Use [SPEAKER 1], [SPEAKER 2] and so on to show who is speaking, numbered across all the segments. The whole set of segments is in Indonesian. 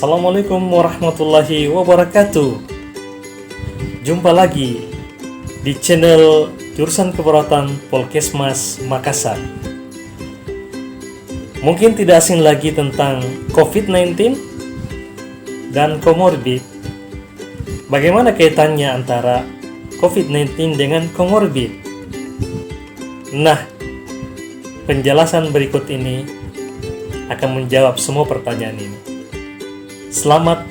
[SPEAKER 1] Assalamualaikum warahmatullahi wabarakatuh. Jumpa lagi di channel Jurusan Keperawatan Polkesmas Makassar. Mungkin tidak asing lagi tentang COVID-19 dan komorbid. Bagaimana kaitannya antara COVID-19 dengan komorbid? Nah, penjelasan berikut ini akan menjawab semua pertanyaan ini. Selamat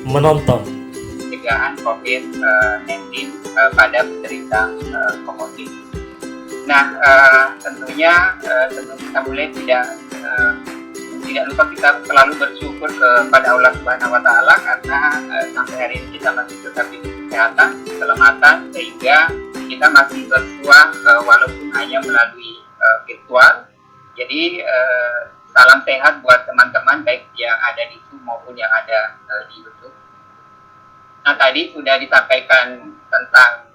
[SPEAKER 1] menonton.
[SPEAKER 2] Pencegahan COVID-19 pada penderita komorbid. Nah, tentunya sebelum kita mulai tidak lupa kita selalu bersyukur kepada Allah Subhanahu Wa Taala karena sampai hari ini kita masih tetap diberi kesehatan, keselamatan, sehingga kita masih bersuah walaupun hanya melalui virtual. Jadi salam sehat buat teman-teman baik yang ada di Zoom maupun yang ada di YouTube. Nah, tadi sudah disampaikan tentang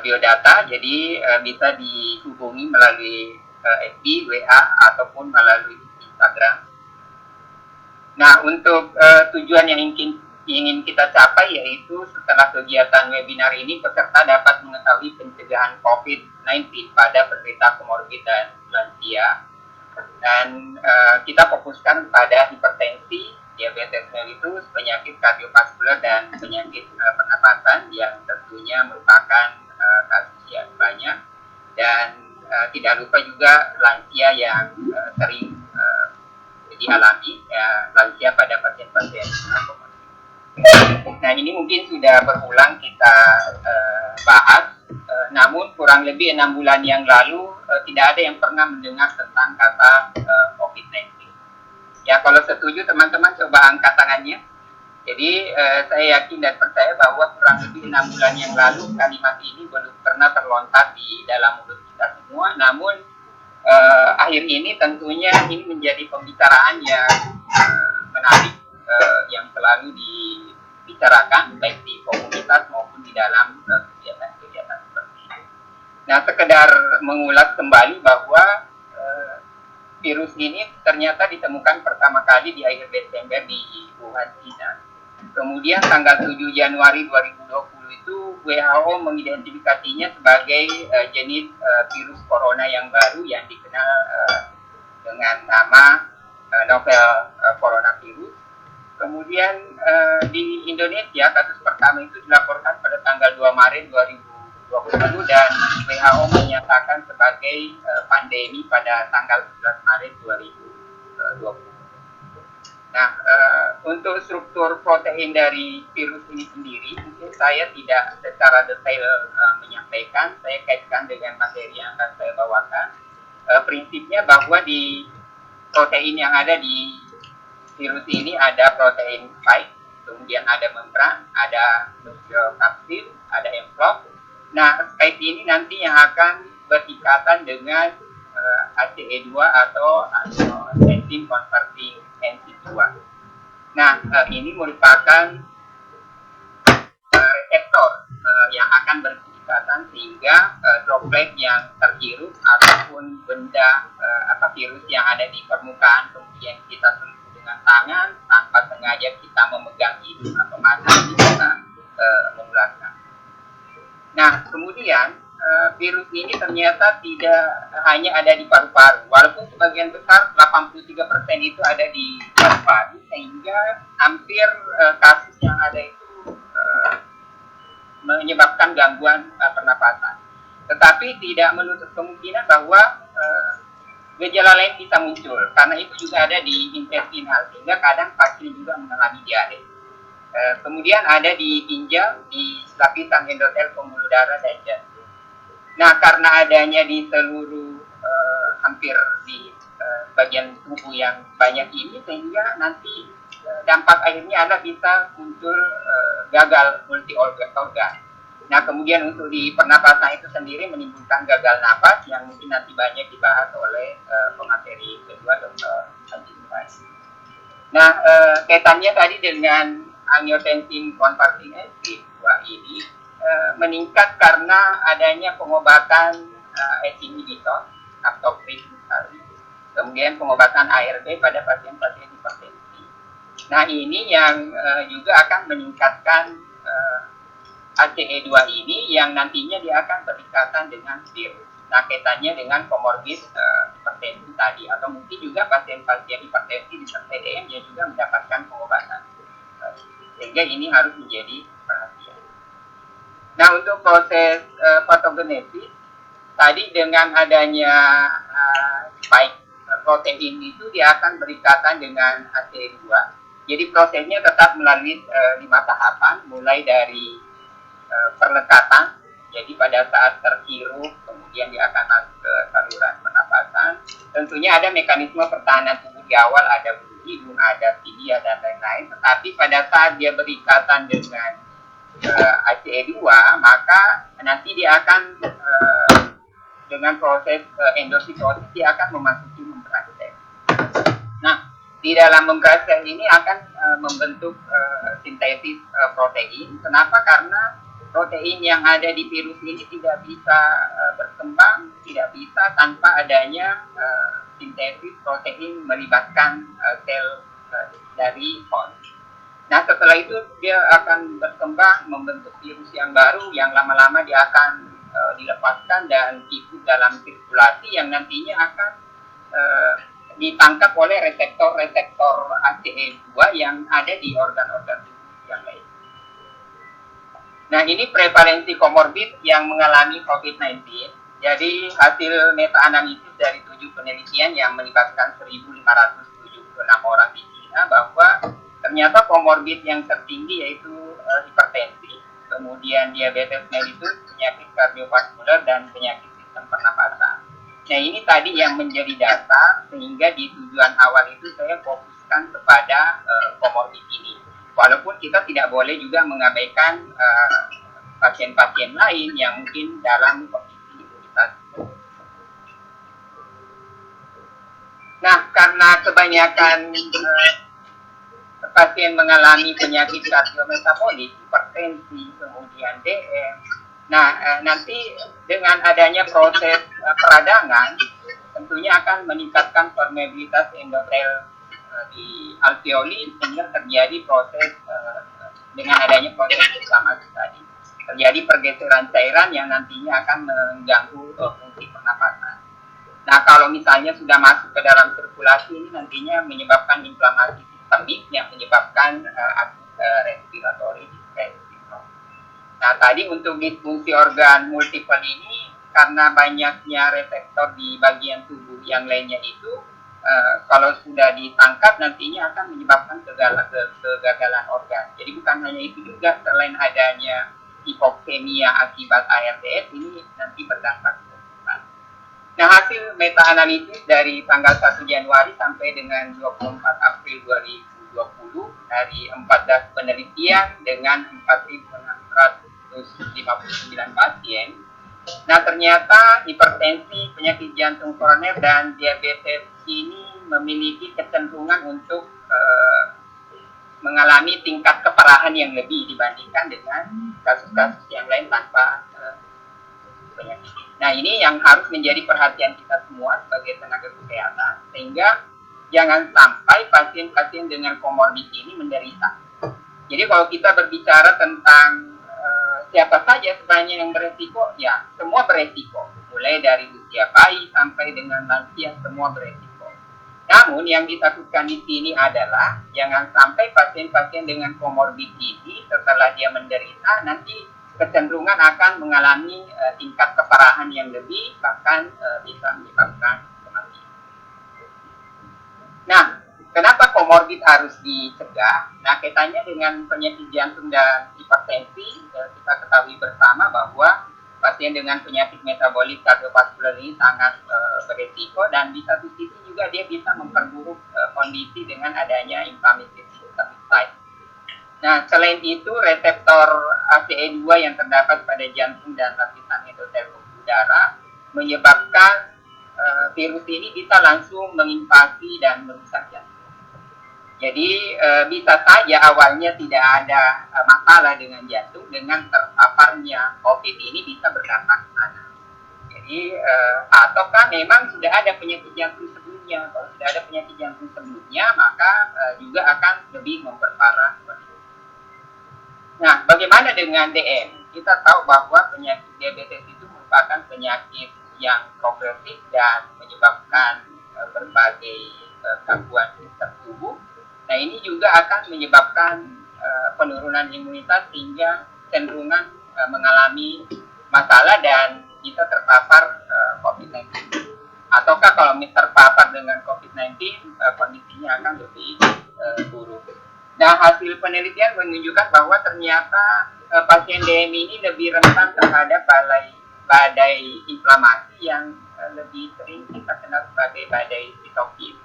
[SPEAKER 2] biodata, jadi bisa dihubungi melalui FB, WA ataupun melalui Instagram. Nah, untuk tujuan yang ingin kita capai yaitu setelah kegiatan webinar ini peserta dapat mengetahui pencegahan COVID-19 pada penderita komorbid dan lansia. Dan kita fokuskan pada hipertensi, diabetes mellitus, penyakit kardiovaskular dan penyakit pernapasan yang tentunya merupakan kasus yang banyak, dan tidak lupa juga lansia yang sering dialami, lansia pada pasien-pasien komorbid. Nah, ini mungkin sudah berulang kita bahas, namun kurang lebih 6 bulan yang lalu tidak ada yang pernah mendengar tentang kata COVID-19. Ya, kalau setuju teman-teman coba angkat tangannya. Jadi saya yakin dan percaya bahwa kurang lebih 6 bulan yang lalu kalimat ini belum pernah terlontar di dalam mulut kita semua. Namun akhir ini tentunya ini menjadi pembicaraan yang menarik, yang selalu dibicarakan baik di komunitas maupun di dalam kegiatan-kegiatan seperti ini. Nah, sekedar mengulas kembali bahwa virus ini ternyata ditemukan pertama kali di akhir Desember di Wuhan, China. Kemudian tanggal 7 Januari 2020 itu WHO mengidentifikasinya sebagai jenis virus corona yang baru yang dikenal dengan nama novel coronavirus. Kemudian di Indonesia kasus pertama itu dilaporkan pada tanggal 2 Maret 2020 dan WHO menyatakan sebagai pandemi pada tanggal 11 Maret 2020. Nah, untuk struktur protein dari virus ini sendiri, mungkin saya tidak secara detail menyampaikan, saya kaitkan dengan materi yang akan saya bawakan. Prinsipnya bahwa di protein yang ada di virus ini ada protein spike, kemudian ada membran, ada kapsil, ada envelop. Nah, spike ini nanti yang akan berikatan dengan ACE2 atau enzim converting enzim 2. Nah, ini merupakan reseptor yang akan berikatan sehingga droplet yang terhirup ataupun benda virus yang ada di permukaan kemudian kita sentuh dengan tangan tanpa sengaja kita memegang hidung atau mata bisa menularkan. Nah, kemudian virus ini ternyata tidak hanya ada di paru-paru, walaupun sebagian besar 83% itu ada di paru-paru, sehingga hampir kasus yang ada itu menyebabkan gangguan pernapasan. Tetapi tidak menutup kemungkinan bahwa gejala lain bisa muncul, karena itu juga ada di intestinal, sehingga kadang pasien juga mengalami diare. Kemudian ada di ginjal, di lapisan endotel pembuluh darah dan jantung. Nah, karena adanya di seluruh hampir di bagian tubuh yang banyak ini, sehingga nanti dampak akhirnya adalah bisa muncul gagal multi organ. Nah, kemudian untuk di pernapasan itu sendiri menimbulkan gagal napas yang mungkin nanti banyak dibahas oleh pemateri kedua Dr. Haji Nurais. Nah, kaitannya tadi dengan angiotensin converting enzim 2 ini meningkat karena adanya pengobatan ACE inhibitor atau misalnya, kemudian pengobatan ARB pada pasien-pasien hipertensi. Nah, ini yang juga akan meningkatkan ACE2 ini yang nantinya dia akan berikatan dengan virus. Nah, kaitannya dengan komorbid hipertensi tadi, atau mungkin juga pasien-pasien hipertensi disertai DM yang juga mendapatkan pengobatan. Sehingga ini harus menjadi perhatian. Nah, untuk proses patogenesis, tadi dengan adanya spike protein itu dia akan berikatan dengan ACE2. Jadi prosesnya tetap melalui 5 tahapan, mulai dari perlekatan. Jadi pada saat terhirup, kemudian dia akan masuk ke saluran pernapasan. Tentunya ada mekanisme pertahanan tubuh di awal, ada bunuh hidung, ada filia, dan lain-lain. Tetapi pada saat dia berikatan dengan ACE2, maka nanti dia akan dengan proses endositosis dia akan memasuki membran sel. Nah, di dalam membran sel ini akan membentuk sintesis protein. Kenapa? Karena protein yang ada di virus ini tidak bisa berkembang, tidak bisa tanpa adanya sintesis protein melibatkan sel dari host. Nah, setelah itu dia akan berkembang membentuk virus yang baru, yang lama-lama dia akan dilepaskan dan ikut dalam sirkulasi yang nantinya akan ditangkap oleh reseptor-reseptor ACE2 yang ada di organ-organ tubuh yang lain. Nah, ini prevalensi komorbid yang mengalami COVID-19. Jadi, hasil meta-analisis dari 7 penelitian yang melibatkan 1.576 orang di China bahwa ternyata komorbid yang tertinggi yaitu hipertensi, kemudian diabetes mellitus, penyakit kardiovaskular, dan penyakit sistem pernapasan. Nah, ini tadi yang menjadi dasar sehingga di tujuan awal itu saya fokuskan kepada komorbid ini. Walaupun kita tidak boleh juga mengabaikan pasien-pasien lain yang mungkin dalam kondisi imunitas. Nah, karena kebanyakan pasien mengalami penyakit kardiometabolik, hipertensi, kemudian DM. Nah, nanti dengan adanya proses peradangan, tentunya akan meningkatkan permeabilitas endotel di alveoli sehingga terjadi proses dengan adanya proses inflamasi tadi. Terjadi pergeseran cairan yang nantinya akan mengganggu fungsi pernapasan. Nah, kalau misalnya sudah masuk ke dalam sirkulasi ini nantinya menyebabkan inflamasi sistemik yang menyebabkan respiratory distress syndrome. Nah, tadi untuk disfungsi organ multiple ini karena banyaknya reseptor di bagian tubuh yang lainnya itu kalau sudah ditangkap nantinya akan menyebabkan kegagalan organ. Jadi bukan hanya itu juga, selain adanya hipoksemia akibat ARDS ini nanti berdampak ke depan. Nah, hasil meta-analisis dari tanggal 1 Januari sampai dengan 24 April 2020 dari 14 penelitian dengan 4.659 pasien. Nah, ternyata hipertensi, penyakit jantung koroner, dan diabetes ini memiliki kecenderungan untuk mengalami tingkat keparahan yang lebih dibandingkan dengan kasus-kasus yang lain tanpa penyakit. Nah, ini yang harus menjadi perhatian kita semua sebagai tenaga kesehatan, sehingga jangan sampai pasien-pasien dengan komorbid ini menderita. Jadi kalau kita berbicara tentang siapa saja sebenarnya yang beresiko, ya semua beresiko, mulai dari usia bayi sampai dengan lansia semua beresiko. Namun yang ditakutkan di sini adalah jangan sampai pasien-pasien dengan komorbid ini setelah dia menderita nanti kecenderungan akan mengalami tingkat keparahan yang lebih, bahkan bisa menyebabkan kematian. Nah, kenapa komorbid harus dicegah? Nah, kaitannya dengan penyakit jantung dan hipertensi, kita ketahui bersama bahwa pasien dengan penyakit metabolik kardiovaskular ini sangat beresiko, dan di satu sisi juga dia bisa memperburuk kondisi dengan adanya inflammatory systemic site. Nah, selain itu reseptor ACE2 yang terdapat pada jantung dan lapisan endotel pembuluh darah menyebabkan virus ini bisa langsung menginvasi dan merusak jantung. Jadi bisa saja awalnya tidak ada masalah dengan jantung, dengan terpaparnya COVID ini bisa berdampak ke sana. Jadi ataukah memang sudah ada penyakit jantung sebelumnya. sebelumnya. Kalau tidak ada penyakit jantung sebelumnya, maka juga akan lebih memperparah. Nah, bagaimana dengan DM? Kita tahu bahwa penyakit diabetes itu merupakan penyakit yang progresif dan menyebabkan berbagai gangguan sistem tubuh. Nah, ini juga akan menyebabkan penurunan imunitas sehingga cenderungan mengalami masalah dan bisa terpapar COVID-19. Ataukah kalau terpapar dengan COVID-19, kondisinya akan lebih buruk. Nah, hasil penelitian menunjukkan bahwa ternyata pasien DM ini lebih rentan terhadap badai inflamasi yang lebih sering kita kenal sebagai badai sitokin.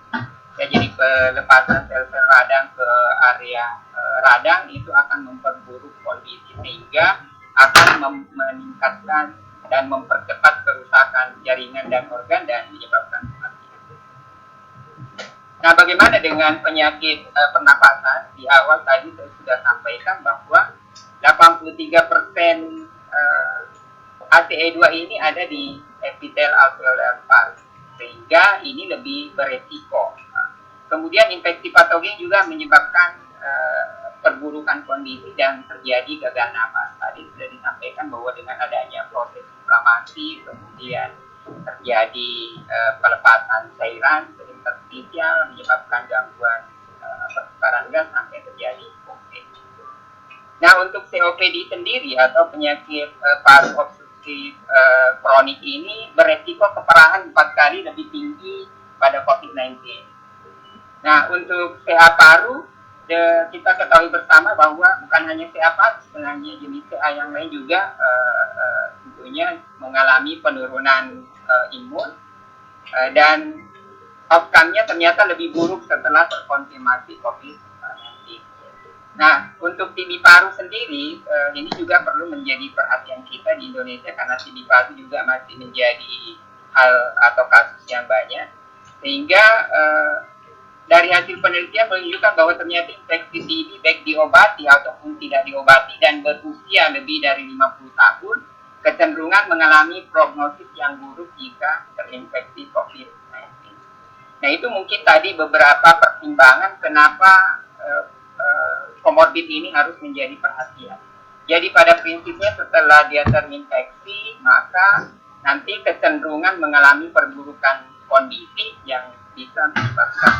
[SPEAKER 2] Ya, jadi pelepasan sel-sel radang ke area radang itu akan memperburuk kondisi sehingga akan meningkatkan dan mempercepat kerusakan jaringan dan organ dan menyebabkan kematian. Nah, bagaimana dengan penyakit pernapasan? Di awal tadi saya sudah sampaikan bahwa 83% ACE2 ini ada di epitel alveolar pars, sehingga ini lebih beresiko. Kemudian infeksi patogen juga menyebabkan perburukan kondisi dan terjadi gagal napas. Tadi sudah disampaikan bahwa dengan adanya proses inflamasi, kemudian terjadi pelepasan cairan interstisial menyebabkan gangguan pertukaran gas sampai terjadi COVID. Nah, untuk COPD sendiri atau penyakit paru obstruktif kronik ini beresiko keparahan 4 kali lebih tinggi pada COVID-19. Nah, untuk CA paru kita ketahui bersama bahwa bukan hanya CA paru, sebenarnya jenis CA yang lain juga tentunya mengalami penurunan imun dan outcome-nya ternyata lebih buruk setelah terkonfirmasi COVID-19. Nah, untuk TB paru sendiri ini juga perlu menjadi perhatian kita di Indonesia karena TB paru juga masih menjadi hal atau kasus yang banyak, sehingga dari hasil penelitian menunjukkan bahwa ternyata infeksi TB baik diobati ataupun tidak diobati dan berusia lebih dari 50 tahun kecenderungan mengalami prognosis yang buruk jika terinfeksi COVID-19. Nah, itu mungkin tadi beberapa pertimbangan kenapa komorbid ini harus menjadi perhatian. Jadi pada prinsipnya setelah dia terinfeksi, maka nanti kecenderungan mengalami perburukan kondisi yang bisa menyebabkan